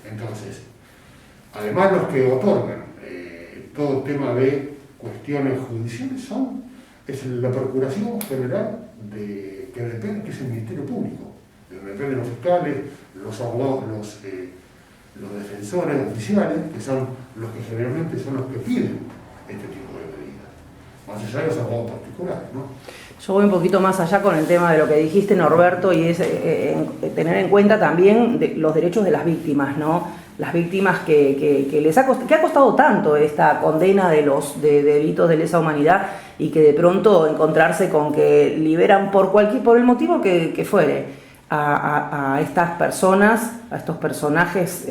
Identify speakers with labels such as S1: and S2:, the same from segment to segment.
S1: Entonces, además los que otorgan todo tema de cuestiones judiciales es la Procuración General que depende, que es el Ministerio Público, de donde dependen los fiscales, los abogados, los defensores oficiales, que son los que generalmente son los que piden este tipo de medidas, más allá de los abogados particulares, ¿no?
S2: Yo voy un poquito más allá con el tema de lo que dijiste, Norberto, y es tener en cuenta también los derechos de las víctimas, ¿no? Las víctimas que ha costado tanto esta condena de delitos de lesa humanidad, y que de pronto encontrarse con que liberan por el motivo que fuere a estas personas, a estos personajes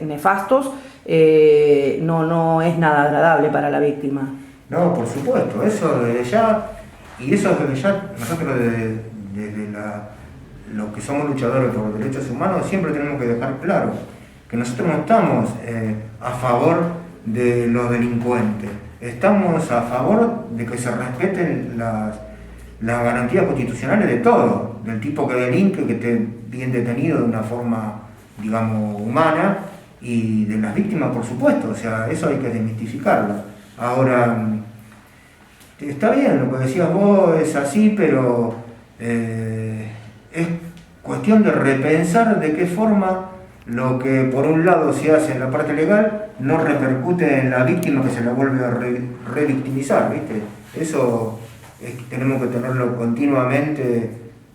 S2: nefastos, no es nada agradable para la víctima.
S3: No, por supuesto, eso desde ya. Y eso desde ya, nosotros desde los que somos luchadores por los derechos humanos siempre tenemos que dejar claro que nosotros no estamos a favor de los delincuentes, estamos a favor de que se respeten las garantías constitucionales de todo, del tipo que delinque, que esté bien detenido de una forma, digamos, humana, y de las víctimas, por supuesto, o sea, eso hay que desmistificarlo. Ahora, está bien, lo que decías vos es así, pero es cuestión de repensar de qué forma lo que por un lado se hace en la parte legal no repercute en la víctima, que se la vuelve a revictimizar, ¿viste? Eso tenemos que tenerlo continuamente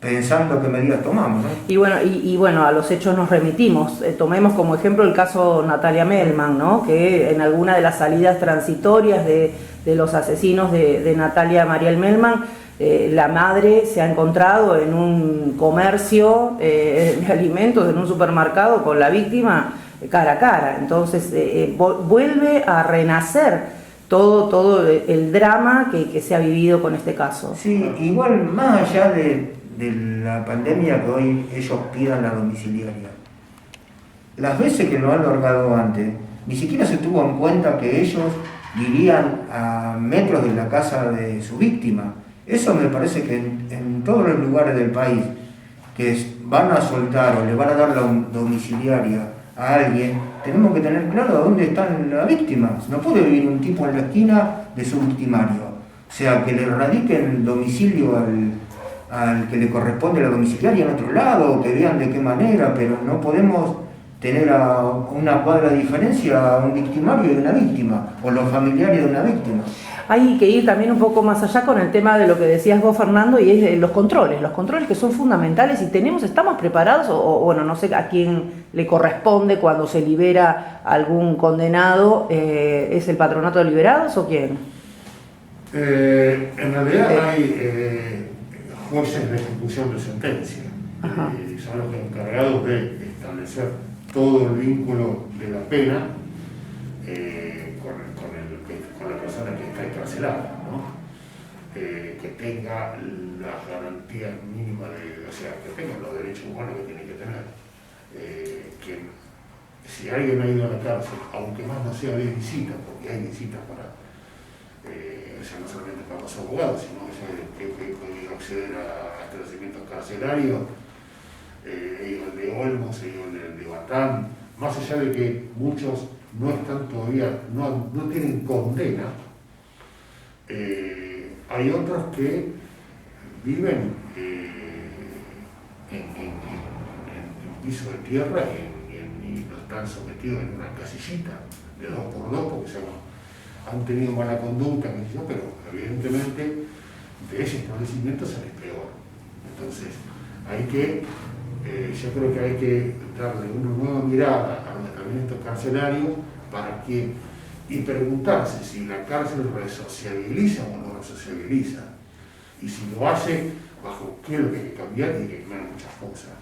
S3: pensando qué medidas tomamos, ¿no?
S2: Y bueno, a los hechos nos remitimos. Tomemos como ejemplo el caso Natalia Melman, ¿no? Que en alguna de las salidas transitorias de los asesinos de Natalia Mariel Melman, la madre se ha encontrado en un comercio de alimentos, en un supermercado, con la víctima cara a cara. Entonces vuelve a renacer todo el drama que se ha vivido con este caso.
S3: Sí, igual más allá de la pandemia, que hoy ellos pidan la domiciliaria, las veces que lo han largado antes, ni siquiera se tuvo en cuenta que ellos vivían a metros de la casa de su víctima. Eso me parece que en todos los lugares del país que van a soltar o le van a dar la domiciliaria a alguien, tenemos que tener claro dónde están las víctimas. No puede vivir un tipo en la esquina de su victimario. O sea, que le radiquen el domicilio al que le corresponde la domiciliaria en otro lado, que vean de qué manera, pero no podemos tener a una cuadra de diferencia a un victimario y una víctima, o los familiares de una víctima.
S2: Hay que ir también un poco más allá con el tema de lo que decías vos, Fernando, y es los controles que son fundamentales, y estamos preparados, o bueno, no sé a quién le corresponde cuando se libera algún condenado, ¿es el Patronato de Liberados o quién?
S1: En realidad hay jueces de ejecución de sentencia, son los encargados de establecer todo el vínculo de la pena con la persona que está encarcelada, ¿no? Que tenga las garantías mínimas, o sea, que tenga los derechos humanos que tiene que tener. Que si alguien ha ido a la cárcel, aunque más no sea de visita, porque hay visitas para, o sea, no solamente para los abogados, sino que pueden acceder a establecimientos carcelarios, el de Olmos, el de Batán, más allá de que muchos no están todavía, no tienen condena, hay otros que viven en piso de tierra y no están sometidos en una casillita de 2x2 porque han tenido mala conducta, pero evidentemente de ese establecimiento sale peor. Entonces yo creo que hay que darle una nueva mirada a los establecimientos carcelarios y preguntarse si la cárcel resociabiliza o no resociabiliza, y si lo hace, bajo qué es lo que hay que cambiar y que cambiar muchas cosas.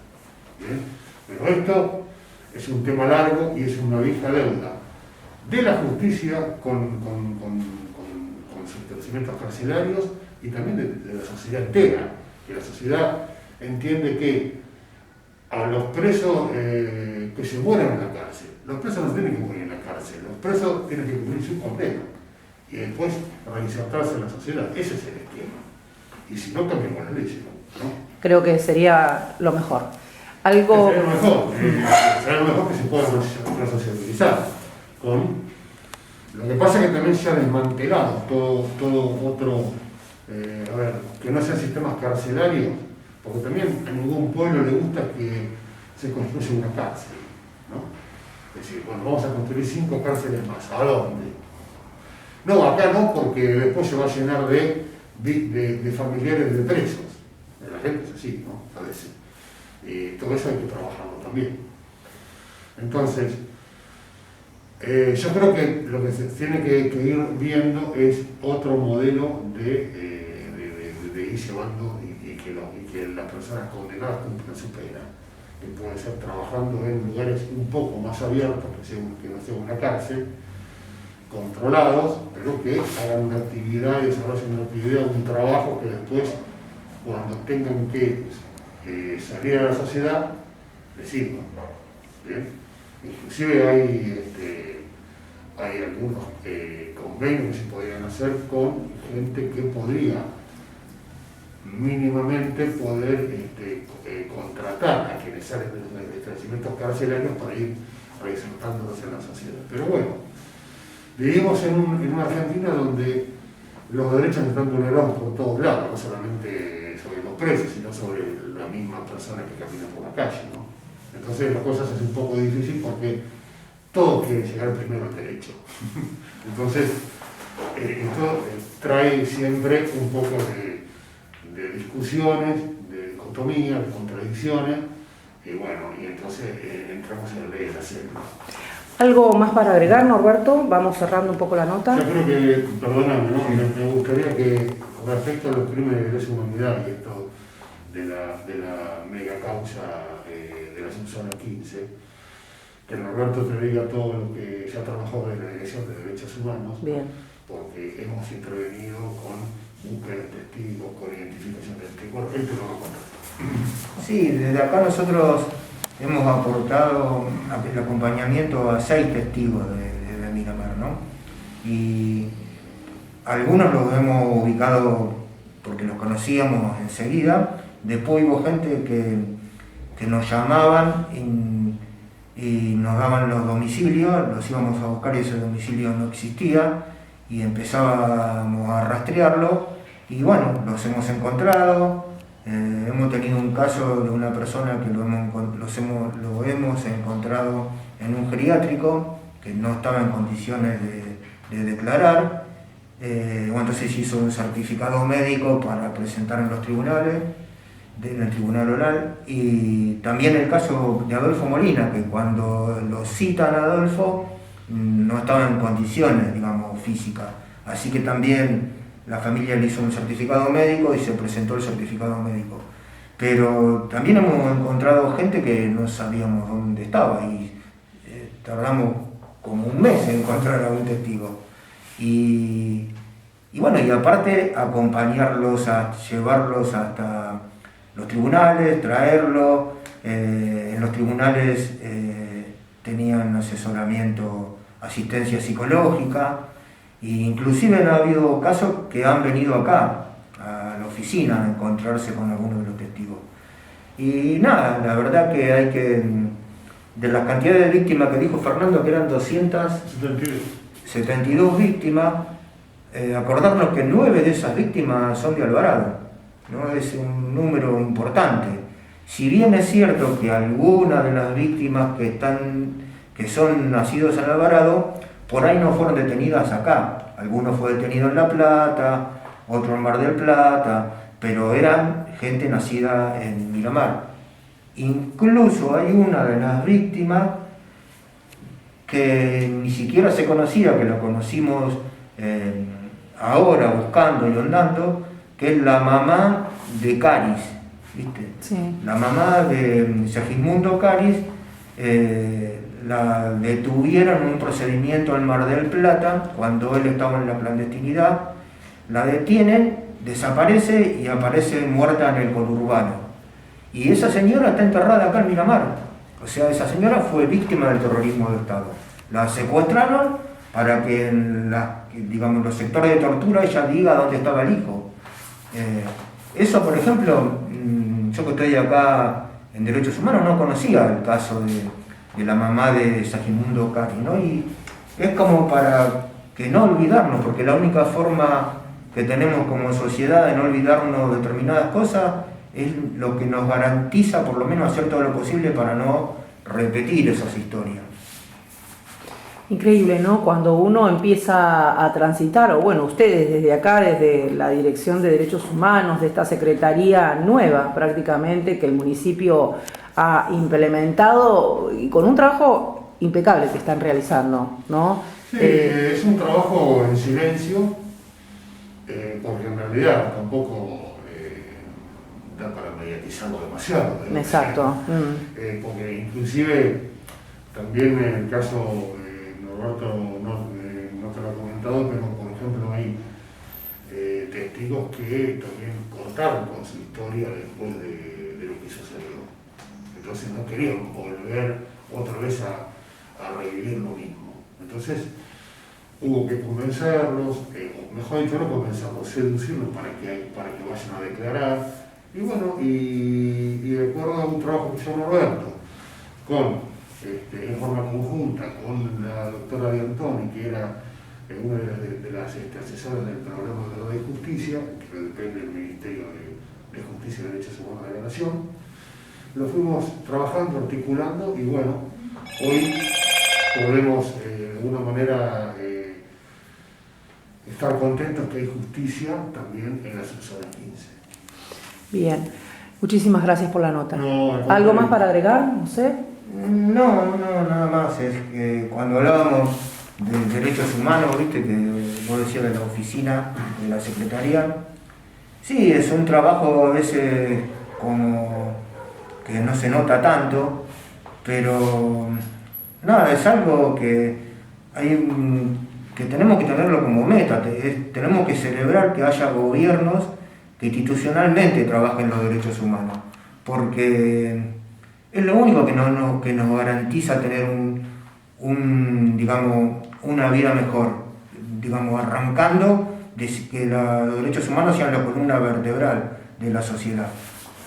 S1: ¿Bien? Pero esto es un tema largo y es una vieja deuda de la justicia con sus establecimientos carcelarios y también de la sociedad entera, que la sociedad entiende que a los presos que se mueran en la cárcel, los presos no tienen que morir en la cárcel, los presos tienen que cumplir su condena y después reinsertarse en la sociedad. Ese es el esquema. Y si no, cambiamos la ley, ¿no?
S2: Creo que sería lo mejor.
S1: Sería lo mejor que se puede resociabilizar. Lo que pasa es que también se ha desmantelado todo otro, que no sean sistemas carcelarios, porque también a ningún pueblo le gusta que se construya una cárcel, ¿no? Es decir, bueno, vamos a construir 5 cárceles más, ¿a dónde? No, acá no, porque después se va a llenar de familiares de presos. La gente es así, ¿no? A veces. Y todo eso hay que trabajarlo también. Entonces, yo creo que lo que se tiene que ir viendo es otro modelo de ir llevando y que las personas condenadas cumplan su pena. Que puede ser trabajando en lugares un poco más abiertos, que no sea una cárcel, controlados, pero que hagan una actividad, desarrollen una actividad, un trabajo que después, cuando tengan que salir a la sociedad, les sirva. ¿Bien? Inclusive hay algunos convenios que se podrían hacer con gente que podría mínimamente poder contratar a quienes salen de los establecimientos carcelarios para ir reinsertándolos en la sociedad. Pero bueno, vivimos en una Argentina donde los derechos están vulnerados por todos lados, no solamente sobre los presos, sino sobre la misma persona que camina por la calle, ¿no? Entonces las cosas es un poco difícil porque todos quieren llegar primero al derecho. Entonces, esto trae siempre un poco de discusiones, de dicotomía, de contradicciones, y bueno, y entonces entramos en la ley de la selva.
S2: ¿Algo más para agregar, Norberto? Vamos cerrando un poco la nota.
S1: Yo creo que, perdóname, ¿no? Me gustaría que, respecto a los crímenes de lesa humanidad y esto de la mega causa de la subzona 15, que Norberto te diga todo lo que ya trabajó en la Dirección de Derechos Humanos. Bien. Porque hemos intervenido con búsqueda de testigos, con identificación de testigos. Él te lo va a contar.
S3: Sí, desde acá nosotros hemos aportado el acompañamiento a 6 testigos de Miramar, ¿no? Y algunos los hemos ubicado porque los conocíamos enseguida. Después hubo gente que nos llamaban y nos daban los domicilios, los íbamos a buscar y ese domicilio no existía y empezábamos a rastrearlo y bueno, los hemos encontrado. Hemos tenido un caso de una persona que lo hemos encontrado en un geriátrico que no estaba en condiciones de declarar. Entonces hizo un certificado médico para presentar en los tribunales, en el tribunal oral. Y también el caso de Adolfo Molina, que cuando lo citan a Adolfo no estaba en condiciones, digamos, físicas. Así que también la familia le hizo un certificado médico y se presentó el certificado médico. Pero también hemos encontrado gente que no sabíamos dónde estaba y tardamos como un mes en encontrar a un testigo. Y bueno, y aparte acompañarlos, a llevarlos hasta los tribunales, traerlos. En los tribunales tenían asesoramiento, asistencia psicológica. E inclusive ha habido casos que han venido acá, a la oficina, a encontrarse con algunos de los testigos. Y nada, la verdad que hay que, de la cantidad de víctimas que dijo Fernando, que eran 272 víctimas, acordarnos que 9 de esas víctimas son de Alvarado, ¿no? Es un número importante. Si bien es cierto que algunas de las víctimas que son nacidos en Alvarado, por ahí no fueron detenidas acá. Algunos fue detenido en La Plata, otro en Mar del Plata, pero eran gente nacida en Miramar. Incluso hay una de las víctimas que ni siquiera se conocía, que la conocimos ahora buscando y ondando, que es la mamá de Caris, ¿viste? Sí. La mamá de Segismundo Caris. La detuvieron en un procedimiento en Mar del Plata cuando él estaba en la clandestinidad, la detienen, desaparece y aparece muerta en el conurbano. Y esa señora está enterrada acá en Miramar. O sea, esa señora fue víctima del terrorismo de Estado. La secuestraron para que en los sectores de tortura ella diga dónde estaba el hijo. Eso, por ejemplo, yo que estoy acá en Derechos Humanos no conocía el caso de la mamá de Sagimundo Cari, ¿no? Y es como para que no olvidarnos, porque la única forma que tenemos como sociedad de no olvidarnos de determinadas cosas es lo que nos garantiza por lo menos hacer todo lo posible para no repetir esas historias.
S2: Increíble, ¿no? Cuando uno empieza a transitar, o bueno, ustedes desde acá, desde la Dirección de Derechos Humanos, de esta secretaría nueva prácticamente, que el municipio ha implementado y con un trabajo impecable que están realizando, ¿no?
S1: Sí, es un trabajo en silencio, porque en realidad tampoco da para mediatizarlo demasiado.
S2: Exacto.
S1: Porque inclusive también en el caso, Norberto no te lo ha comentado, pero por ejemplo hay testigos que también cortaron con su historia después de lo que sucedió. Entonces no querían volver otra vez a revivir lo mismo. Entonces hubo que convencerlos, mejor dicho, no convencerlos, seducirlos para que vayan a declarar. Y bueno, y de acuerdo a un trabajo que hizo Norberto, en forma conjunta con la doctora Biantoni, que era una de las asesoras del programa de justicia, que depende del Ministerio de Justicia y Derechos Humanos de la Nación, lo fuimos trabajando, articulando, y bueno, hoy podemos de alguna manera estar contentos que hay justicia también en la zona 15.
S2: Bien, muchísimas gracias por la nota.
S1: No,
S2: ¿Algo más para agregar? No sé.
S3: No, nada más. Es que cuando hablábamos de derechos humanos, viste, que vos decías de la oficina, de la secretaría, sí, es un trabajo a veces como que no se nota tanto, pero nada, es algo que tenemos que tenerlo como meta. Tenemos que celebrar que haya gobiernos que institucionalmente trabajen los derechos humanos, porque es lo único que nos garantiza tener digamos, una vida mejor, digamos, arrancando de que los derechos humanos sean la columna vertebral de la sociedad.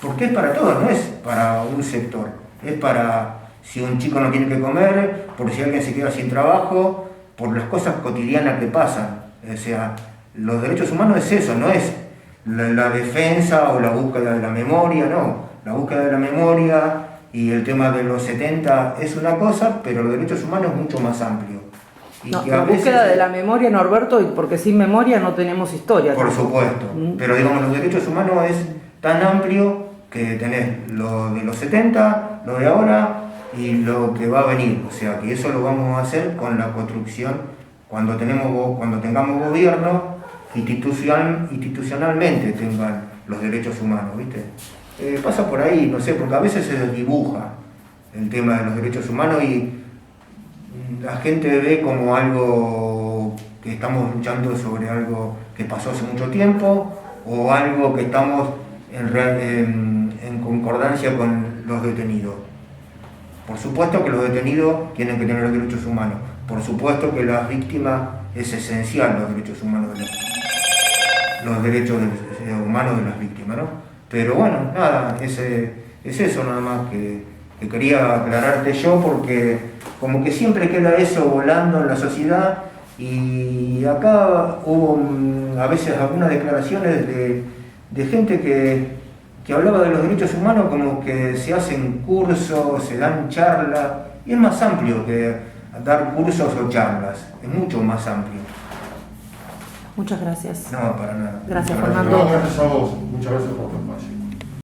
S3: Porque es para todos, no es para un sector, es para si un chico no tiene que comer, por si alguien se queda sin trabajo, por las cosas cotidianas que pasan. O sea, los derechos humanos es eso, no es la defensa o la búsqueda de la memoria, no. La búsqueda de la memoria y el tema de los 70 es una cosa, pero los derechos humanos es mucho más amplio. Y
S2: No,
S3: que
S2: la búsqueda de la memoria, Norberto, porque sin memoria no tenemos historia.
S3: Por supuesto, pero digamos, los derechos humanos es tan amplio que tenés lo de los 70, lo de ahora y lo que va a venir. O sea, que eso lo vamos a hacer con la construcción cuando tengamos gobierno institucionalmente tengan los derechos humanos, ¿viste? Pasa por ahí, no sé, porque a veces se desdibuja el tema de los derechos humanos y la gente ve como algo que estamos luchando sobre algo que pasó hace mucho tiempo o algo que estamos en concordancia con los detenidos. Por supuesto que los detenidos tienen que tener los derechos humanos. Por supuesto que las víctimas es esencial los derechos humanos los derechos humanos de las víctimas, ¿no? Pero bueno, nada, es eso nada más que quería aclararte yo, porque como que siempre queda eso volando en la sociedad y acá hubo a veces algunas declaraciones de gente que hablaba de los derechos humanos como que se hacen cursos, se dan charlas, y es más amplio que dar cursos o charlas, es mucho más amplio.
S2: Muchas gracias.
S3: No, para nada.
S2: Gracias,
S3: Muchas
S2: Fernando.
S1: No, gracias a vos, muchas gracias por tu